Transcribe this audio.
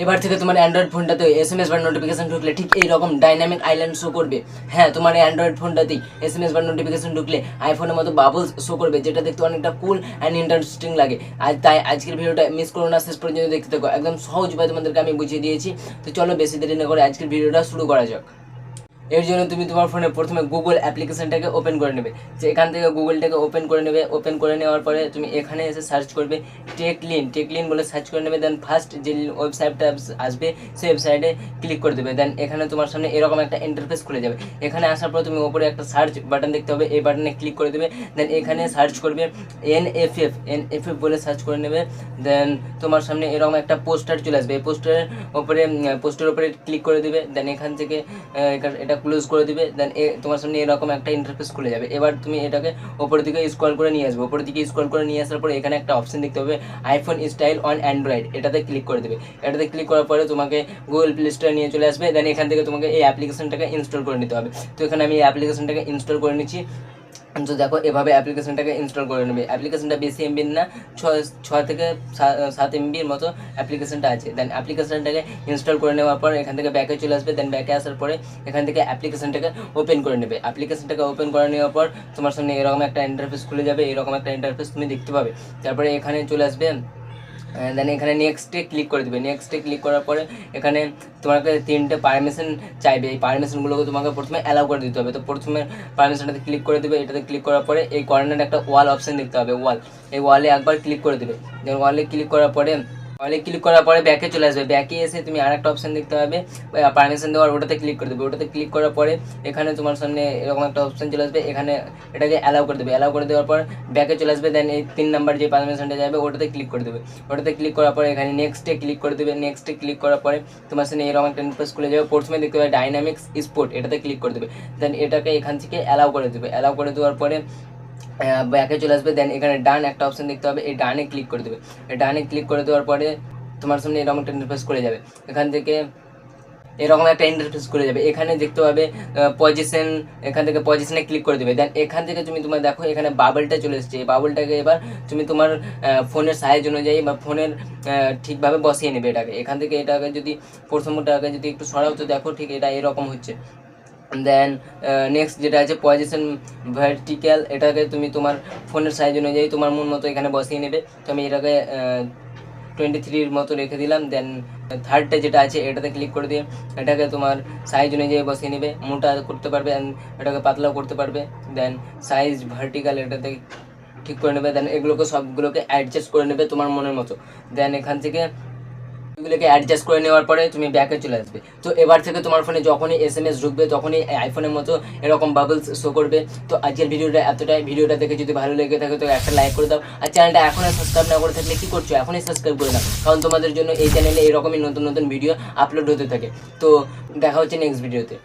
এবার থেকে তোমার অ্যান্ড্রয়েড ফোনটাতে এসএমএস বা নোটিফিকেশন ঢুকলে ঠিক এইরকম ডাইনামিক আইল্যান্ড শো করবে। হ্যাঁ, তোমার অ্যান্ড্রয়েড ফোনটাতেই এসএমএস বা নোটিফিকেশন ঢুকলে আইফোনের মতো বাবলস শো করবে, যেটা দেখতে অনেকটা কুল অ্যান্ড ইন্টারেস্টিং লাগে। আর তাই আজকের ভিডিওটা মিস করো না, শেষ পর্যন্ত দেখতে থাকো। একদম সহজভাবে তোমাদেরকে আমি বুঝিয়ে দিয়েছি। তো চলো বেশি দেরি না করে আজকের ভিডিওটা শুরু করা যাক। এর জন্য তুমি তোমার ফোনে প্রথমে গুগল অ্যাপ্লিকেশনটাকে ওপেন করে নেবে। যে এখান থেকে গুগলটাকে ওপেন করে নেবে। ওপেন করে নেওয়ার পরে তুমি এখানে এসে সার্চ করবে টেকলিন বলে সার্চ করে নেবে। দেন ফার্স্ট যে ওয়েবসাইটটা আসবে সেই ওয়েবসাইটে ক্লিক করে দেবে। দেন এখানে তোমার সামনে এরকম একটা ইন্টারফেস খুলে যাবে। এখানে আসার পর তুমি ওপরে একটা সার্চ বাটন দেখতে হবে, এই বাটনে ক্লিক করে দেবে। দেন এখানে সার্চ করবে এনএফএফ বলে সার্চ করে নেবে। দেন তোমার সামনে এরকম একটা পোস্টার চলে আসবে। এই পোস্টারের উপরে ক্লিক করে দেবে। দেন এখান থেকে এটা ক্লোজ করে দিবে। দেন তোমার সামনে এরকম একটা ইন্টারফেস খুলে যাবে। এবার তুমি এটাকে ওপরের দিকে স্ক্রল করে নিয়ে আসবে। ওপরের দিকে স্ক্রল করে নিয়ে আসার পরে এখানে একটা অপশন দেখতে হবে আইফোন স্টাইল অন অ্যান্ড্রয়েড, এটাতে ক্লিক করে দেবে। এটাতে ক্লিক করার পরে তোমাকে গুগল প্লে স্টোরে নিয়ে চলে আসবে। দেন এখান থেকে তোমাকে এই অ্যাপ্লিকেশনটাকে ইনস্টল করে নিতে হবে। তো এখানে আমি এই অ্যাপ্লিকেশনটাকে ইনস্টল করে নিচ্ছি। তো দেখো এভাবে অ্যাপ্লিকেশনটাকে ইনস্টল করে নেবে। অ্যাপ্লিকেশনটা বেশি এমবির না, 6 থেকে 7 এমবির মতো অ্যাপ্লিকেশনটা আছে। দেন অ্যাপ্লিকেশনটাকে ইনস্টল করে নেওয়ার পর এখান থেকে ব্যাকে চলে আসবে। দেন ব্যাকে আসার পরে এখান থেকে অ্যাপ্লিকেশনটাকে ওপেন করে নেবে। অ্যাপ্লিকেশনটাকে ওপেন করে নেওয়ার পর তোমার সামনে এরকম একটা ইন্টারফেস খুলে যাবে। এরকম একটা ইন্টারফেস তুমি দেখতে পাবে। তারপরে এখানে চলে আসবে। দেন এখানে নেক্সটে ক্লিক করে দেবে। নেক্সটে ক্লিক করার পরে এখানে তোমাকে 3টে পারমিশন চাইবে। এই পারমিশনগুলোকে তোমাকে প্রথমে অ্যালাউ করে দিতে হবে। তো প্রথমে পারমিশনটাতে ক্লিক করে দেবে। এটাতে ক্লিক করার পরে এই কর্নারে একটা ওয়াল অপশান দেখতে হবে, এই ওয়ালে একবার ক্লিক করে দেবে। দেন ওয়ালে ক্লিক করার পরে ব্যাকে চলে আসবে। ব্যাকে এসে তুমি আর একটা অপশান দেখতে পাবে পারমিশন দেওয়ার, ওটাতে ক্লিক করে দেবে। ওটাতে ক্লিক করার পরে এখানে তোমার সামনে এরকম একটা অপশান চলে আসবে। এখানে এটাকে অ্যালাউ করে দেবে। অ্যালাউ করে দেওয়ার পর ব্যাকে চলে আসবে। দেন এই 3 নাম্বার যে পারমিশনটা যাবে ওটাতে ক্লিক করে দেবে। ওটাতে ক্লিক করার পরে এখানে নেক্সটে ক্লিক করে দেবে। নেক্সটে ক্লিক করার পরে তোমার সামনে এরকম একটা ইন্টারফেস খুলে যাবে। প্রথমে দেখতে পাবে ডাইনামিক্সপট, এটাতে ক্লিক করে দেবে। দেন এটাকে এখান থেকে অ্যালাউ করে দেবে। অ্যালাউ করে দেওয়ার পরে ব্যাকে চলে আসবে। দেন এখানে ডান একটা অপশান দেখতে হবে, এই ডানে ক্লিক করে দেবে। এই ডানে ক্লিক করে দেওয়ার পরে তোমার সামনে এরকম একটা ইন্টারফেস করে যাবে। এখান থেকে এরকম একটা ইন্টারফেস করে যাবে। এখানে দেখতে পাবে পজিশন, এখান থেকে পজিশনে ক্লিক করে দেবে। দেন এখান থেকে তুমি তোমার দেখো এখানে বাবলটা চলে এসেছে। এই বাবলটাকে এবার তুমি তোমার ফোনের সাইজ অনুযায়ী বা ফোনের ঠিকভাবে বসিয়ে নেবে এটাকে। এখান থেকে এটাকে যদি প্রথমটাকে যদি একটু সরাও তো দেখো ঠিক এটা এরকম হচ্ছে। দেন নেক্সট যেটা আছে পজিশন ভার্টিক্যাল, এটাকে তুমি তোমার ফোনের সাইজ অনুযায়ী তোমার মন মতো এখানে বসিয়ে নেবে। তো আমি এটাকে 23 মতো রেখে দিলাম। দেন থার্ডটা যেটা আছে এটাতে ক্লিক করে দিয়ে এটাকে তোমার সাইজ অনুযায়ী বসিয়ে নেবে। মোটা করতে পারবে, এটাকে পাতলাও করতে পারবে। দেন সাইজ ভার্টিক্যাল এটাতে ঠিক করে নেবে। দেন এগুলোকে সবগুলোকে অ্যাডজাস্ট করে নেবে তোমার মনের মতো। দেন এখান থেকে এগুলোকে অ্যাডজাস্ট করে নেওয়ার পরে তুমি ব্যাকে চলে আসবে। তো এবার থেকে তোমার ফোনে যখনই এসএমএস ঢুকবে তখনই আইফোনের মতো এরকম বাবলস শো করবে। তো আজকের ভিডিওটা এতটাই। ভিডিওটা দেখে যদি ভালো লেগে থাকে তো একটা লাইক করে দাও। আর চ্যানেলটা এখনই সাবস্ক্রাইব না করে থাকলে কী করছো, এখনই সাবস্ক্রাইব করে দাও, কারণ তোমাদের জন্য এই চ্যানেলে এরকমই নতুন নতুন ভিডিও আপলোড হতে থাকে। তো দেখা হচ্ছে নেক্সট ভিডিওতে।